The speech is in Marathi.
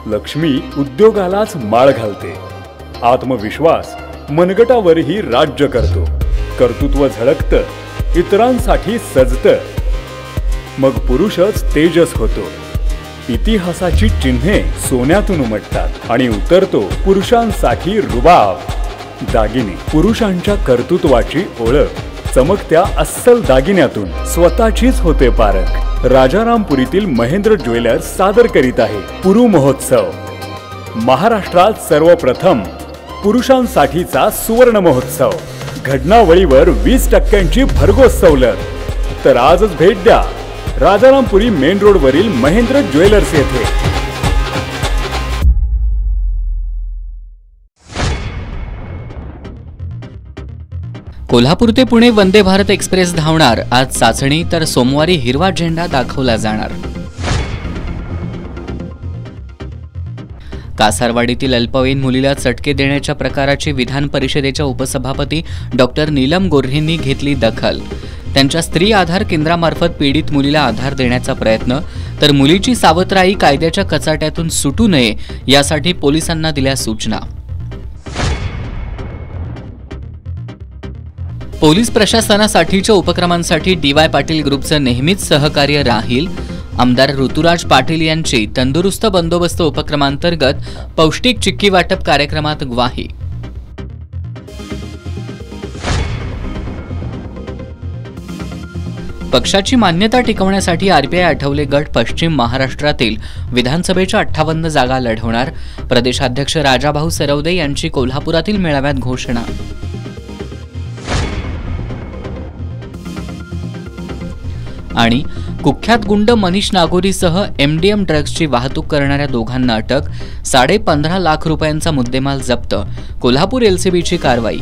लक्ष्मी उद्योगालाच माळ घालते. आत्मविश्वास मनगटावरही राज्य करतो. कर्तृत्व झळकतं, इतरांसाठी सजतं. मग पुरुषच तेजस होतो. इतिहासाची चिन्हे सोन्यातून उमटतात आणि उतरतो पुरुषांसाठी रुबाब. दागिने पुरुषांच्या कर्तृत्वाची ओळख चमकत्या अस्सल दागिन्यातून स्वतःचीच होते पारख. राजारामपुरीतील महेंद्र ज्वेलर्स सादर करीत आहे पुरू महोत्सव. महाराष्ट्रात सर्वप्रथम पुरुषांसाठीचा सुवर्ण महोत्सव. घटनावळीवर 20% भरघोस सवलत. तर आजच भेट द्या राजारामपुरी मेन रोड वरील महेंद्र ज्वेलर्स येथे. कोल्हापूर ते पुणे वंदे भारत एक्सप्रेस धावणार. आज चाचणी तर सोमवारी हिरवा झेंडा दाखवला जाणार. कासारवाडीतील अल्पवयीन मुलीला चटके देण्याच्या प्रकाराची विधान परिषदेच्या उपसभापती डॉक्टर नीलम गोऱ्हेंनी घेतली दखल. त्यांच्या स्त्री आधार केंद्रामार्फत पीडित मुलीला आधार देण्याचा प्रयत्न, तर मुलीची सावत्राई कायद्याच्या कचाट्यातून सुटू नये यासाठी पोलिसांना दिल्या सूचना. पोलीस प्रशासनासाठीच्या उपक्रमांसाठी डी.वाय. पाटील ग्रुपचं नेहमीच सहकार्य राहील. आमदार ऋतुराज पाटील यांची तंदुरुस्त बंदोबस्त उपक्रमांतर्गत पौष्टिक चिक्की वाटप कार्यक्रमात ग्वाही. पक्षाची मान्यता टिकवण्यासाठी आरपीआय आठवले गट पश्चिम महाराष्ट्रातील विधानसभेच्या 58 जागा लढवणार. प्रदेशाध्यक्ष राजाभाऊ सरवदे यांची कोल्हापुरातील मेळाव्यात घोषणा. आणि कुख्यात गुंड मनीष नागोरीसह एमडीएम ड्रग्जची वाहतूक करणाऱ्या दोघांना अटक. 15.5 लाख रुपयांचा मुद्देमाल जप्त. कोल्हापूर एलसीबीची कारवाई.